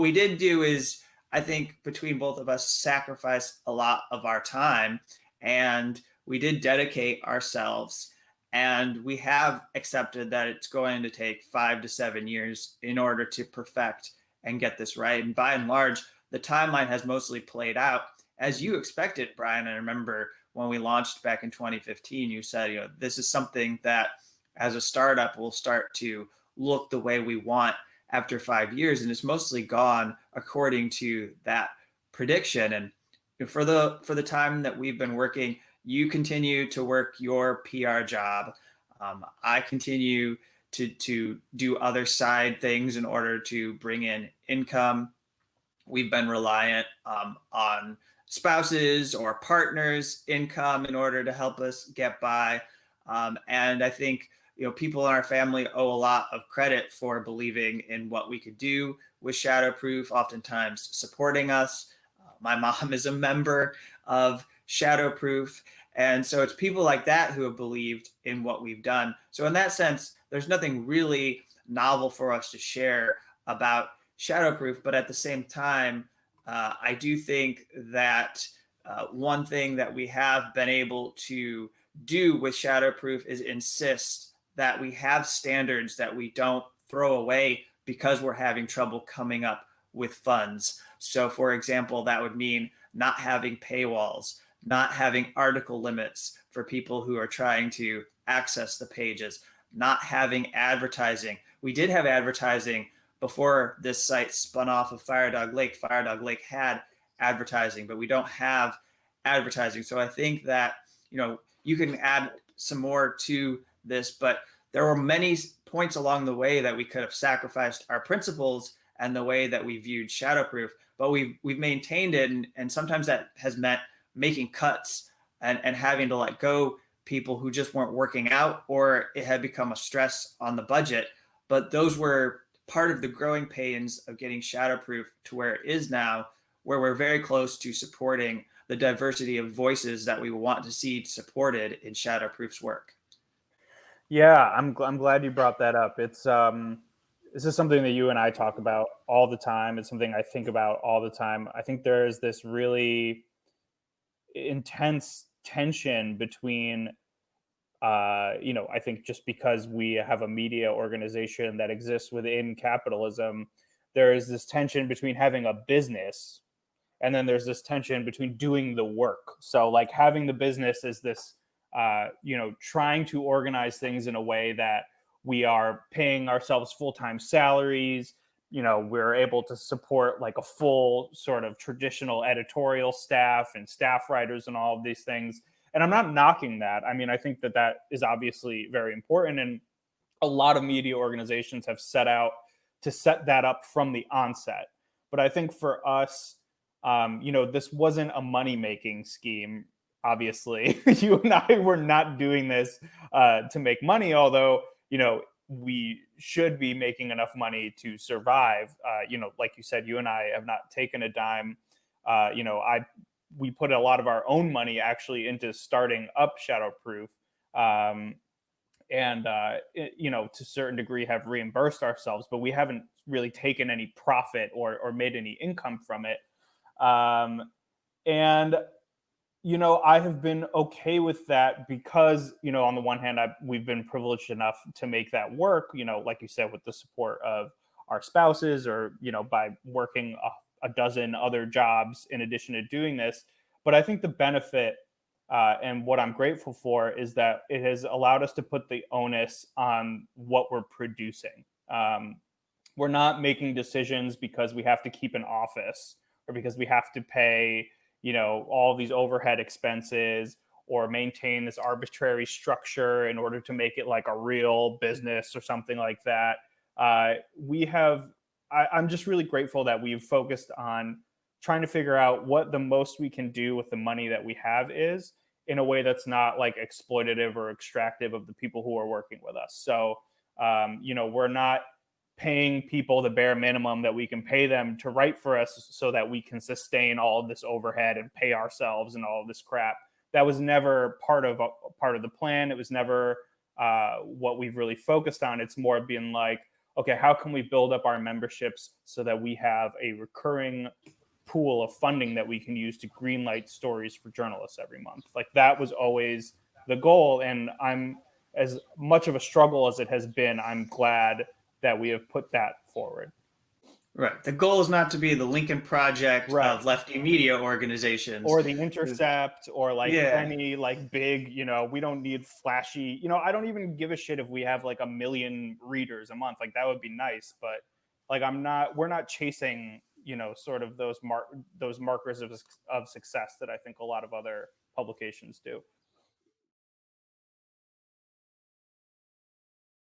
what we did do is, I think between both of us, sacrifice a lot of our time, and we did dedicate ourselves, and we have accepted that it's going to take 5 to 7 years in order to perfect and get this right. And by and large, the timeline has mostly played out as you expected, Brian. I remember when we launched back in 2015, you said, this is something that as a startup will start to look the way we want after 5 years. And it's mostly gone according to that prediction. And for the time that we've been working, you continue to work your PR job. I continue to do other side things in order to bring in income. We've been reliant on spouses or partners' income in order to help us get by. And I think people in our family owe a lot of credit for believing in what we could do with Shadowproof, oftentimes supporting us. My mom is a member of Shadowproof. And so it's people like that who have believed in what we've done. So in that sense, there's nothing really novel for us to share about Shadowproof. But at the same time, I do think that one thing that we have been able to do with Shadowproof is insist that we have standards that we don't throw away because we're having trouble coming up with funds. So for example, that would mean not having paywalls, not having article limits for people who are trying to access the pages, not having advertising. We did have advertising before this site spun off of Firedog Lake. Firedog Lake had advertising, but we don't have advertising. So I think that, you can add some more to this, but there were many points along the way that we could have sacrificed our principles and the way that we viewed Shadowproof, but we've maintained it. And sometimes that has meant making cuts and having to let go people who just weren't working out, or it had become a stress on the budget. But those were part of the growing pains of getting Shadowproof to where it is now, where we're very close to supporting the diversity of voices that we want to see supported in Shadowproof's work. Yeah, I'm glad you brought that up. It's this is something that you and I talk about all the time. It's something I think about all the time. I think there's this really intense tension between I think just because we have a media organization that exists within capitalism, there is this tension between having a business, and then there's this tension between doing the work. So like having the business is this, trying to organize things in a way that we are paying ourselves full-time salaries. We're able to support like a full sort of traditional editorial staff and staff writers and all of these things. And I'm not knocking that. I mean, I think that is obviously very important. And a lot of media organizations have set out to set that up from the onset. But I think for us, this wasn't a money-making scheme. Obviously, you and I were not doing this to make money, although, we should be making enough money to survive. Like you said, you and I have not taken a dime. We put a lot of our own money actually into starting up Shadowproof, and to a certain degree have reimbursed ourselves, but we haven't really taken any profit or made any income from it. And I have been okay with that because, on the one hand, we've been privileged enough to make that work, like you said, with the support of our spouses, or, by working a dozen other jobs in addition to doing this. But I think the benefit and what I'm grateful for is that it has allowed us to put the onus on what we're producing. We're not making decisions because we have to keep an office or because we have to pay, all these overhead expenses or maintain this arbitrary structure in order to make it like a real business or something like that. I'm just really grateful that we've focused on trying to figure out what the most we can do with the money that we have is, in a way that's not like exploitative or extractive of the people who are working with us. So, we're not paying people the bare minimum that we can pay them to write for us so that we can sustain all of this overhead and pay ourselves and all of this crap. That was never part of the plan. It was never what we've really focused on. It's more being like, okay, how can we build up our memberships so that we have a recurring pool of funding that we can use to greenlight stories for journalists every month? Like that was always the goal. And I'm, as much of a struggle as it has been, I'm glad that we have put that forward. Right. The goal is not to be the Lincoln Project Right. of lefty media organizations. Or the Intercept, or like Yeah. any like big, we don't need flashy, I don't even give a shit if we have like 1 million readers a month. Like that would be nice, but like we're not chasing, sort of those markers of success that I think a lot of other publications do.